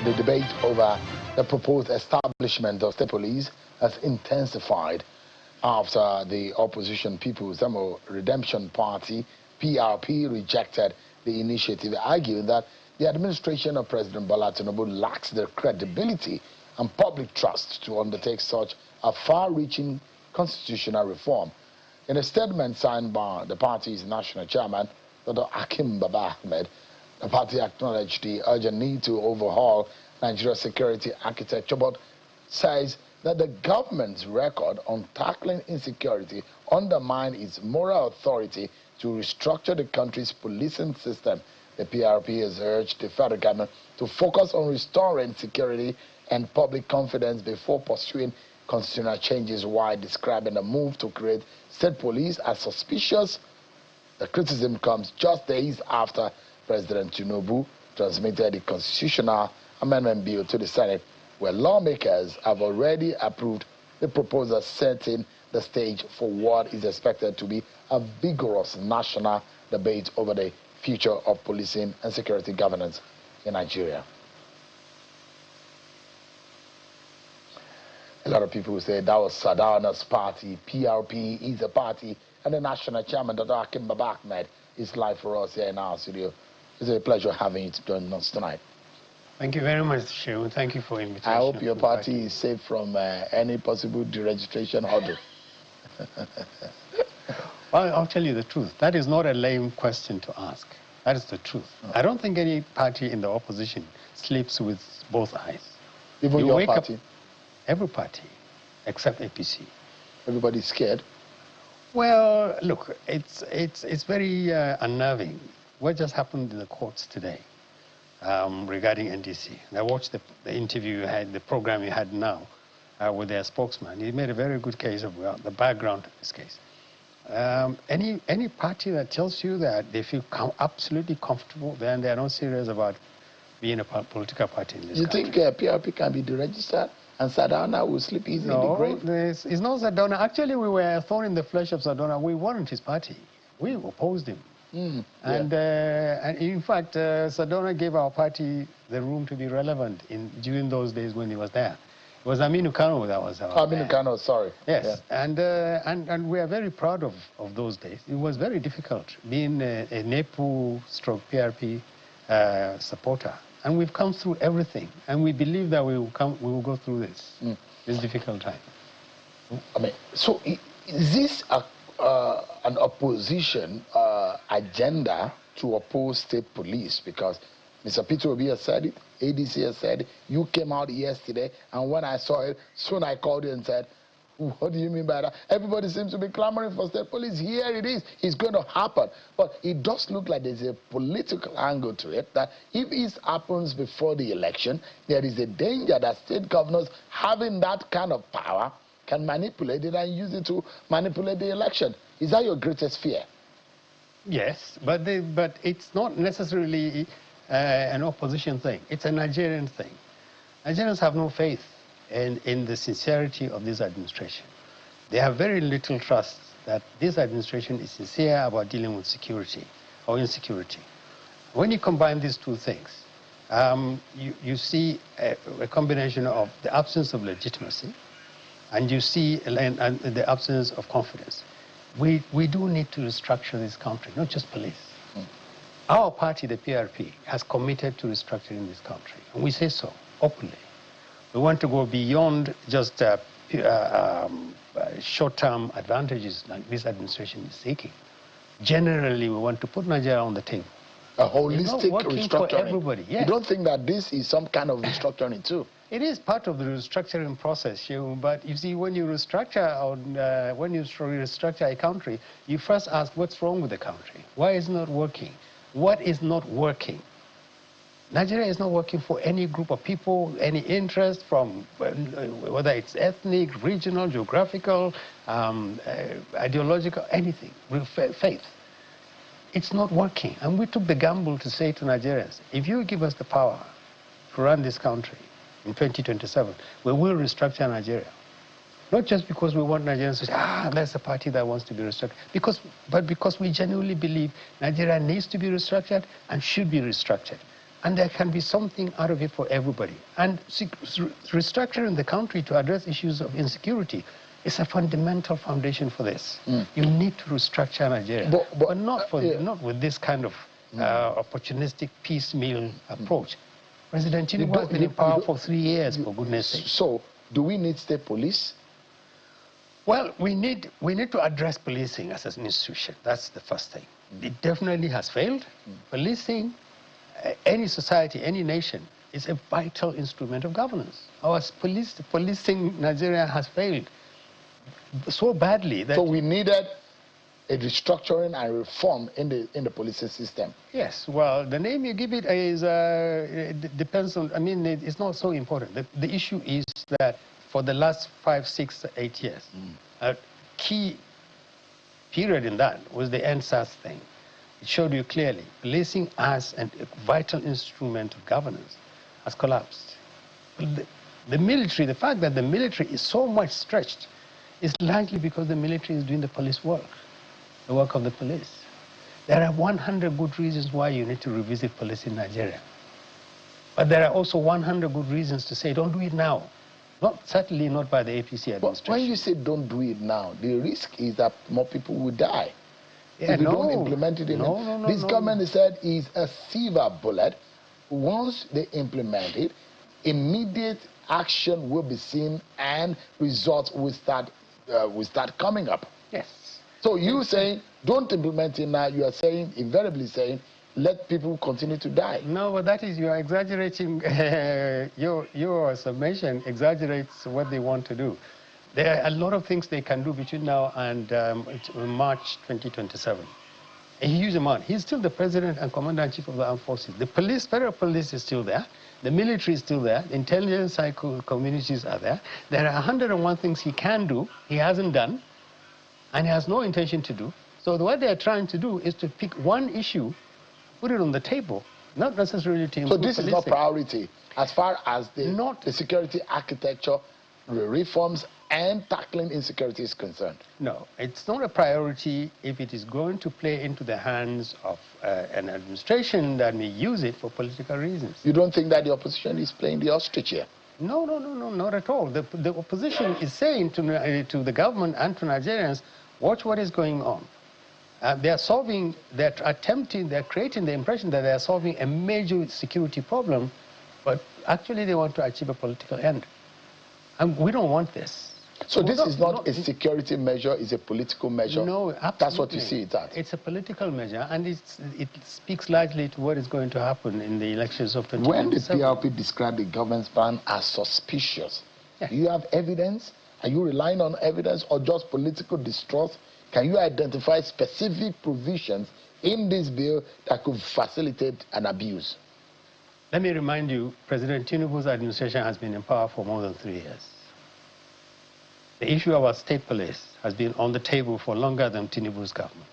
The debate over the proposed establishment of state police has intensified after the opposition People's Redemption Party, PRP, rejected the initiative, arguing that the administration of President Bola Tinubu lacks the credibility and public trust to undertake such a far-reaching constitutional reform. In a statement signed by the party's national chairman, Dr. Ahmed, the party acknowledged the urgent need to overhaul Nigeria's security architecture, but says that the government's record on tackling insecurity undermines its moral authority to restructure the country's policing system. The PRP has urged the federal government to focus on restoring security and public confidence before pursuing constitutional changes, while describing the move to create state police as suspicious. The criticism comes just days after President Tinubu transmitted the constitutional amendment bill to the Senate, where lawmakers have already approved the proposal, setting the stage for what is expected to be a vigorous national debate over the future of policing and security governance in Nigeria. A lot of people say that was Sadauna's party. PRP is a party, and the national chairman, Dr. Ahmed, is live for us here in our studio. It's a pleasure having you to join us tonight. Thank you very much, Shehu. Thank you for the invitation. I hope your party is safe from any possible deregistration order. Well, I'll tell you the truth. That is not a lame question to ask. That is the truth. No. I don't think any party in the opposition sleeps with both eyes. Even your party? Every party, except APC. Everybody's scared? Well, look, it's very unnerving. What just happened in the courts today regarding NDC. I watched the interview you had, the program you had now with their spokesman. He made a very good case of the background of this case. Any party that tells you that they feel absolutely comfortable, then they are not serious about being a political party in this country. You think PRP can be deregistered and Sadauna will sleep easy in the grave? No, it's not Sadauna. Actually, we were a thorn in the flesh of Sadauna. We weren't his party. We opposed him. And in fact, Sadauna gave our party the room to be relevant during those days when he was there. It was Aminu Kano that was our Aminu Kano, sorry. Yes, yeah. And we are very proud of those days. It was very difficult being a NEPU/PRP supporter. And we've come through everything. And we believe that we will go through this difficult time. I mean, so is this an opposition agenda to oppose state police? Because Mr. Peter Obi has said it, ADC has said it, you came out yesterday, and when I saw it, soon I called you and said, what do you mean by that? Everybody seems to be clamoring for state police. Here it is. It's going to happen. But it does look like there's a political angle to it, that if it happens before the election, there is a danger that state governors having that kind of power can manipulate it and use it to manipulate the election. Is that your greatest fear? Yes, but it's not necessarily an opposition thing. It's a Nigerian thing. Nigerians have no faith in the sincerity of this administration. They have very little trust that this administration is sincere about dealing with security or insecurity. When you combine these two things, you see a combination of the absence of legitimacy, and you see the absence of confidence. We do need to restructure this country, not just police. Our party, the PRP, has committed to restructuring this country, and we say so openly. We want to go beyond just short-term advantages that this administration is seeking. Generally, we want to put Nigeria on the table. A holistic restructuring. For everybody, yes. You don't think that this is some kind of restructuring too? It is part of the restructuring process, but you see, when you restructure when you restructure a country, you first ask what's wrong with the country. Why is it not working? What is not working? Nigeria is not working for any group of people, any interest from whether it's ethnic, regional, geographical, ideological, anything, faith. It's not working. And we took the gamble to say to Nigerians, if you give us the power to run this country in 2027, we will restructure Nigeria. Not just because we want Nigerians to say, that's a party that wants to be restructured, but because we genuinely believe Nigeria needs to be restructured and should be restructured. and there can be something out of it for everybody. And restructuring the country to address issues of insecurity is a fundamental foundation for this. You need to restructure Nigeria, but not with this kind of opportunistic piecemeal approach. President Tinubu has been in power for 3 years, for goodness sake. So, do we need state police? Well, we need to address policing as an institution. That's the first thing. It definitely has failed. Policing, any society, any nation, is a vital instrument of governance. Our policing Nigeria has failed so badly that... So we needed a restructuring and reform in the policing system. Yes, well, the name you give it is, it depends on, I mean, it's not so important. The issue is that for the last 5, 6, 8 years, a key period in that was the NSAS thing. It showed you clearly, policing as a vital instrument of governance has collapsed. The military, the fact that the military is so much stretched is largely because the military is doing the police work, the work of the police. There are 100 good reasons why you need to revisit police in Nigeria. But there are also 100 good reasons to say, don't do it now. Certainly not by the APC administration. But when you say don't do it now, the risk is that more people will die. Yeah, if you don't implement it. This government has said is a silver bullet. Once they implement it, immediate action will be seen and results will start coming up. Yes. So you saying don't implement it now, you are saying, invariably saying, let people continue to die. No, but that is, you are exaggerating, your summation exaggerates what they want to do. There are a lot of things they can do between now and March 2027. A huge amount. He's still the president and commander-in-chief of the armed forces. The police, federal police is still there. The military is still there. The intelligence communities are there. There are 101 things he can do, he hasn't done, and he has no intention to do. So what they're trying to do is to pick one issue, put it on the table, not necessarily to improve policing. So this is not priority as far as the security architecture, the reforms, and tackling insecurity is concerned? No, it's not a priority if it is going to play into the hands of an administration that may use it for political reasons. You don't think that the opposition is playing the ostrich here? No, not at all. The opposition is saying to the government and to Nigerians, watch what is going on. They're creating the impression that they're solving a major security problem, but actually they want to achieve a political end. And we don't want this. So this is not a security measure, it's a political measure? No, absolutely. That's what you see it as? It's a political measure, and it speaks largely to what is going to happen in the elections of 2027. When the PRP described the government's plan as suspicious, do you have evidence? Are you relying on evidence or just political distrust? Can you identify specific provisions in this bill that could facilitate an abuse? Let me remind you, President Tinubu's administration has been in power for more than 3 years. The issue of our state police has been on the table for longer than Tinubu's government.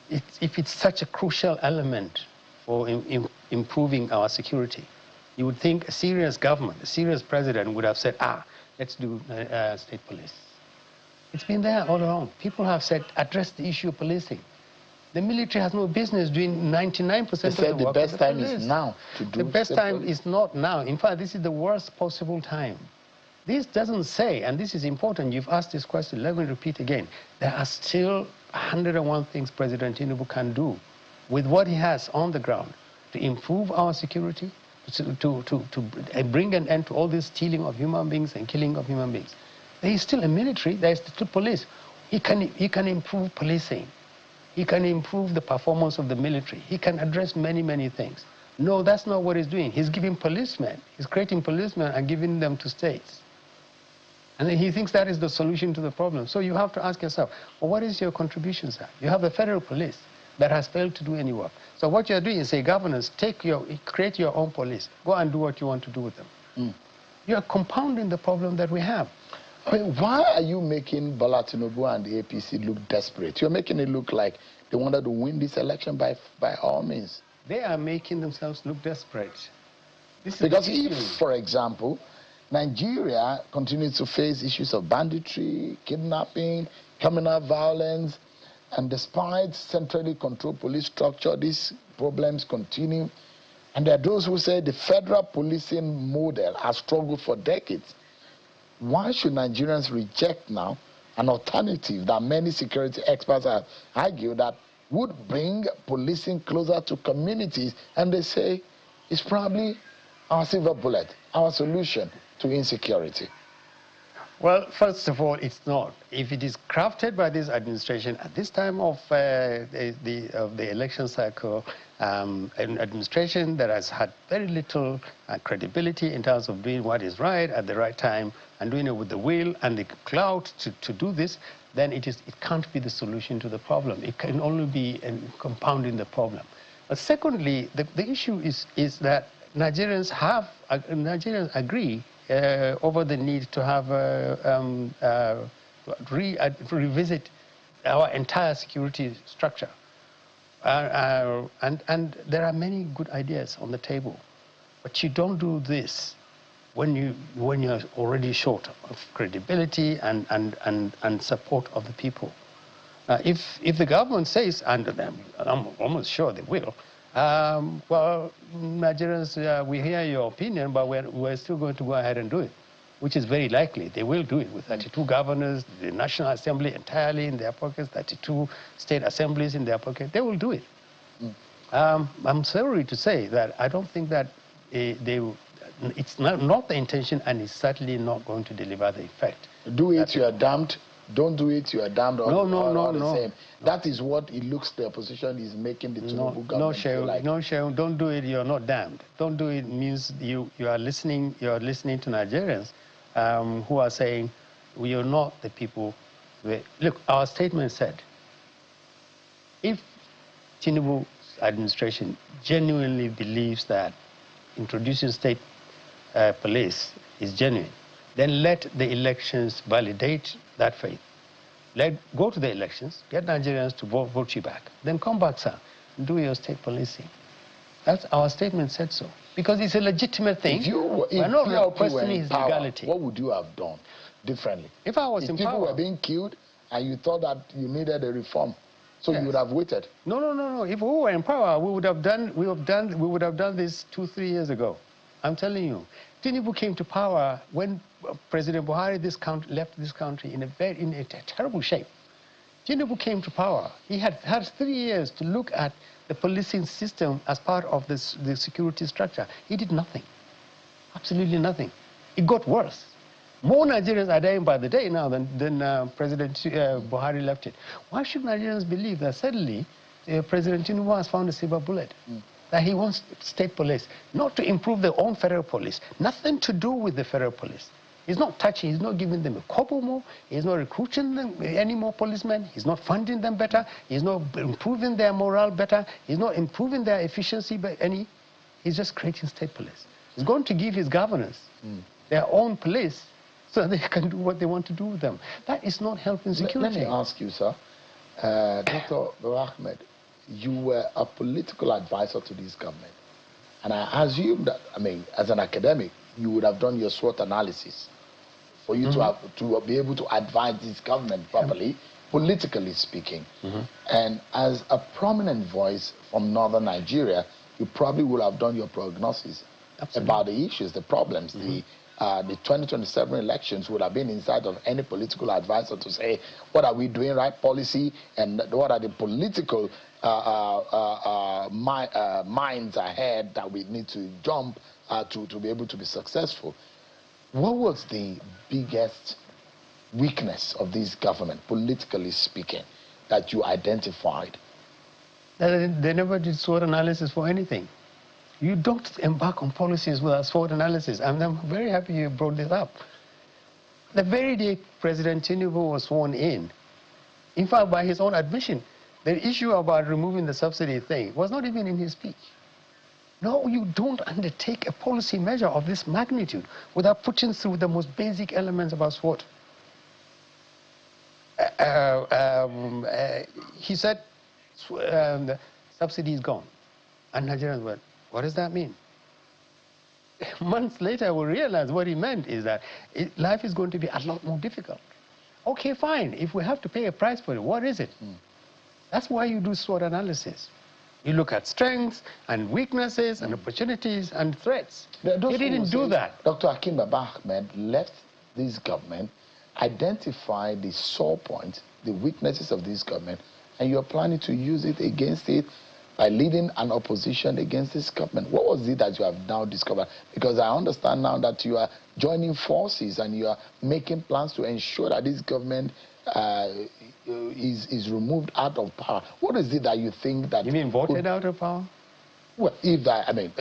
If it's such a crucial element for improving our security, you would think a serious government, a serious president would have said, let's do state police. It's been there all along. People have said, address the issue of policing. The military has no business doing 99% of the work. They said the best time is now to do. The best time is not now. In fact, this is the worst possible time. This doesn't say, and this is important, you've asked this question, let me repeat again. There are still 101 things President Tinubu can do with what he has on the ground to improve our security, to bring an end to all this stealing of human beings and killing of human beings. There is still a military, there is still police. He can improve policing. He can improve the performance of the military. He can address many, many things. No, that's not what he's doing. He's giving policemen. He's creating policemen and giving them to states. And then he thinks that is the solution to the problem. So you have to ask yourself, well, what is your contribution, sir? You have the federal police that has failed to do any work. So what you're doing is say, governors, create your own police. Go and do what you want to do with them. You're compounding the problem that we have. I mean, why are you making Bola Tinubu and the APC look desperate? You're making it look like they wanted to win this election by all means. They are making themselves look desperate. Because if, for example, Nigeria continues to face issues of banditry, kidnapping, criminal violence, and despite centrally controlled police structure, these problems continue. And there are those who say the federal policing model has struggled for decades. Why should Nigerians reject now an alternative that many security experts have argued that would bring policing closer to communities? And they say it's probably our silver bullet, our solution to insecurity. Well, first of all, it's not. If it is crafted by this administration at this time of the election cycle, an administration that has had very little credibility in terms of doing what is right at the right time and doing it with the will and the clout to do this, then it can't be the solution to the problem. It can only be compounding the problem. But secondly, the issue is that Nigerians agree over the need to have revisit our entire security structure. And there are many good ideas on the table, but you don't do this when you're already short of credibility and support of the people. If the government says, and I'm almost sure they will, well, Nigerians, we hear your opinion, but we're still going to go ahead and do it, which is very likely. They will do it with 32 governors, the National Assembly entirely in their pockets, 32 state assemblies in their pocket. They will do it. I'm sorry to say that I don't think that it's not the intention, and it's certainly not going to deliver the effect. Do it, you are damned. Don't do it, you are damned. No. The same. That is what it looks the opposition is making the Tinubu government feel like. No, Shehu, don't do it, you're not damned. Don't do it means you are listening to Nigerians who are saying, we are not the people. Look, our statement said, if Tinubu's administration genuinely believes that introducing state police is genuine, then let the elections validate that faith. Go to the elections, get Nigerians to vote you back. Then come back, sir, and do your state policing. That's our statement said so. Because it's a legitimate thing. We're not questioning his legality. What would you have done differently? If I was in power, people were being killed and you thought that you needed a reform, so you would have waited. No. If we were in power, we would have done this 2-3 years ago. I'm telling you. Tinubu came to power when President Buhari left this country in a terrible shape. Tinubu came to power. He had 3 years to look at the policing system as part of the security structure. He did nothing, absolutely nothing. It got worse. More Nigerians are dying by the day now than President Buhari left it. Why should Nigerians believe that suddenly President Tinubu has found a silver bullet? That he wants state police, not to improve their own federal police, nothing to do with the federal police. He's not touching, he's not giving them a kobo more, he's not recruiting them any more policemen, he's not funding them better, he's not improving their morale better, he's not improving their efficiency any, he's just creating state police. He's going to give his governors their own police so they can do what they want to do with them. That is not helping security. Let me ask you, sir, Dr. Ahmed, you were a political advisor to this government. And I assume that, as an academic, you would have done your SWOT analysis for you to be able to advise this government properly, politically speaking. And as a prominent voice from northern Nigeria, you probably would have done your prognosis about the issues, the problems, the 2027 elections would have been inside of any political advisor to say, what are we doing right policy, and what are the political minds ahead that we need to jump to be able to be successful. What was the biggest weakness of this government, politically speaking, that you identified? They never did SWOT analysis for anything. You don't embark on policies without SWOT analysis. And I'm very happy you brought this up. The very day President Tinubu was sworn in fact, by his own admission, the issue about removing the subsidy thing was not even in his speech. No, you don't undertake a policy measure of this magnitude without putting through the most basic elements about SWOT. He said, the subsidy is gone. And Nigerians went, what does that mean? Months later, we realized what he meant is that life is going to be a lot more difficult. Okay, fine. If we have to pay a price for it, what is it? That's why you do SWOT analysis. You look at strengths and weaknesses and opportunities and threats. He didn't do that. Dr. Ahmed left this government, identified the sore points, the weaknesses of this government, and you're planning to use it against it by leading an opposition against this government. What was it that you have now discovered? Because I understand now that you are joining forces and you are making plans to ensure that this government is removed out of power. What is it that you think that... You mean voted out of power? Well, if that, I mean,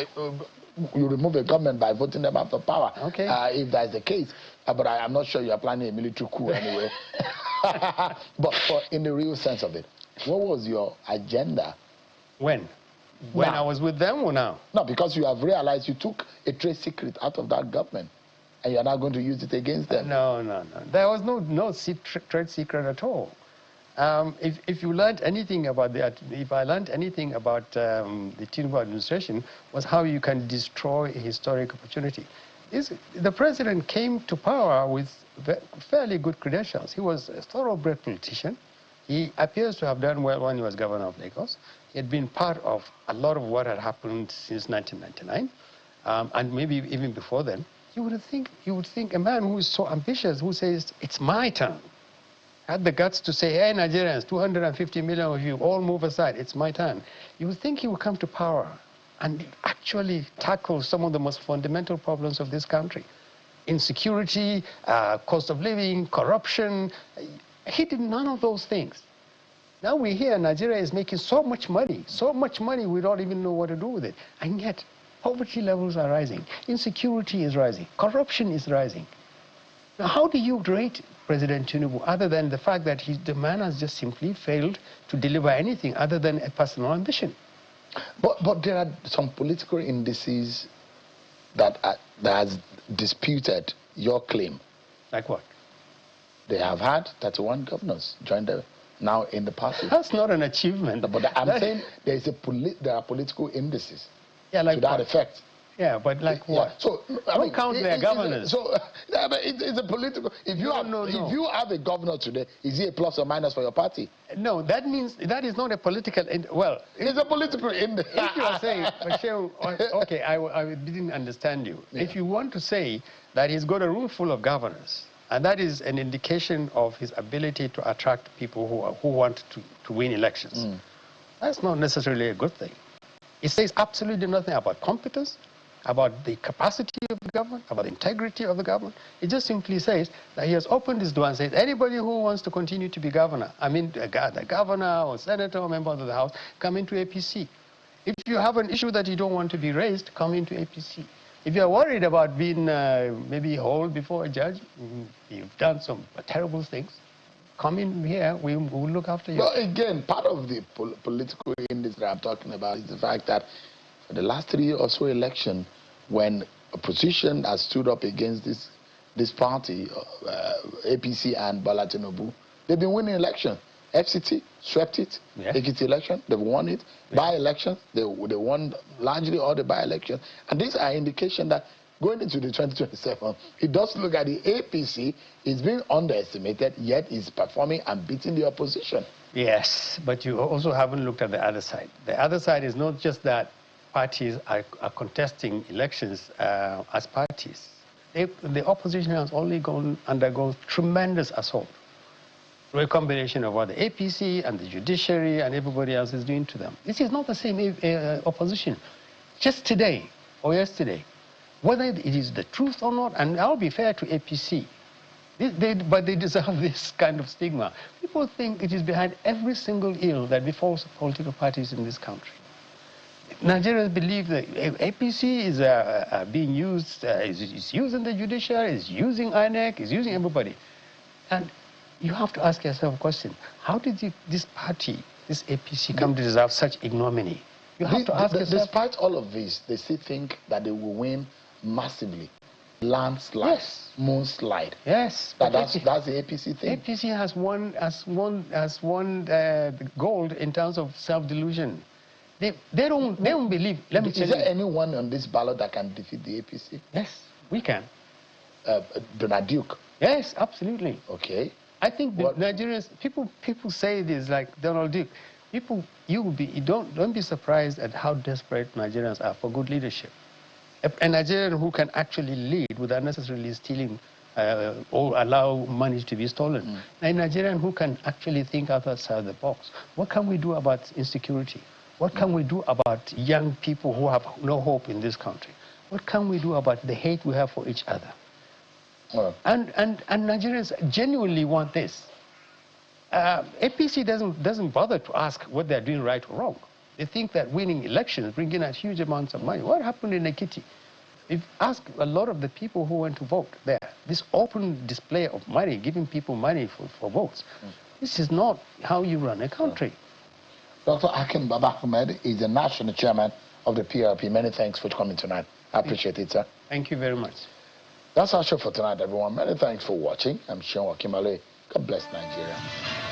you remove a government by voting them out of power. Okay. If that's the case. But I'm not sure you're planning a military coup anyway. but in the real sense of it, what was your agenda? When I was with them or now? No, because you have realized you took a trade secret out of that government. And you're not going to use it against them. No. There was no trade secret at all. If you learned anything about if I learned anything about the Tinubu administration, was how you can destroy a historic opportunity. The president came to power with fairly good credentials. He was a thoroughbred politician. He appears to have done well when he was governor of Lagos. He had been part of a lot of what had happened since 1999, and maybe even before then. You would think a man who is so ambitious, who says, it's my turn, had the guts to say, hey, Nigerians, 250 million of you, all move aside, it's my turn. You would think he would come to power and actually tackle some of the most fundamental problems of this country. Insecurity, cost of living, corruption. He did none of those things. Now we hear Nigeria is making so much money we don't even know what to do with it. And yet, poverty levels are rising, insecurity is rising, corruption is rising. Now, how do you rate President Tinubu other than the fact that the man has just simply failed to deliver anything other than a personal ambition? But there are some political indices that has disputed your claim. Like what? They have had 31 governors join now in the party. That's not an achievement. But I'm saying there are political indices. Yeah, like to that effect. Yeah, but like what? So I mean, count their governors. It's a political. If you have a governor today, is he a plus or minus for your party? No, that means that is not a political. Well, it's a political index. If you are saying, okay, I didn't understand you. Yeah. If you want to say that he's got a room full of governors, and that is an indication of his ability to attract people who want to win elections, that's not necessarily a good thing. It says absolutely nothing about competence, about the capacity of the government, about the integrity of the government. It just simply says that he has opened his door and said, anybody who wants to continue to be governor, I mean, the governor or senator or member of the House, come into APC. If you have an issue that you don't want to be raised, come into APC. If you're worried about being maybe hauled before a judge, you've done some terrible things, come in here, we will look after you. Well, again, part of the political industry that I'm talking about is the fact that for the last 3 or so election, when opposition has stood up against this party, APC and Bola Tinubu, they've been winning election. FCT swept it. Yeah. Ekiti election, they've won it. Yeah. By-elections, they won largely all the by-elections. And these are indication that going into the 2027, it does look at the APC is being underestimated, yet is performing and beating the opposition. Yes, but you also haven't looked at the other side. The other side is not just that parties are contesting elections as parties. The opposition has only undergone tremendous assault through a combination of what the APC and the judiciary and everybody else is doing to them. This is not the same opposition. Just today or yesterday, whether it is the truth or not, and I'll be fair to APC, but they deserve this kind of stigma. People think it is behind every single ill that befalls political parties in this country. Nigerians believe that APC is being used, is using the judiciary, is using INEC, is using everybody. And you have to ask yourself a question. How did this party, this APC, come to deserve such ignominy? You have to ask yourself. Despite all of this, they still think that they will win massively. Landslide, yes. Moonslide. Yes. That's the APC thing. APC has won the gold in terms of self-delusion. They don't believe. Let me tell you. Is there anyone on this ballot that can defeat the APC? Yes, we can. Donald Duke. Yes, absolutely. Okay. I think the Nigerians, people say this like Donald Duke. People, don't be surprised at how desperate Nigerians are for good leadership. A Nigerian who can actually lead without necessarily stealing or allow money to be stolen. A Nigerian who can actually think outside the box. What can we do about insecurity? What can we do about young people who have no hope in this country? What can we do about the hate we have for each other? And Nigerians genuinely want this. APC doesn't bother to ask what they're doing right or wrong. They think that winning elections, bringing out huge amounts of money. What happened in Ekiti? If ask a lot of the people who went to vote there, this open display of money, giving people money for votes, this is not how you run a country. Dr. Ahmed is the national chairman of the PRP. Many thanks for coming tonight. I appreciate it, sir. Thank you very much. That's our show for tonight, everyone. Many thanks for watching. I'm Sean Wakimale. God bless Nigeria.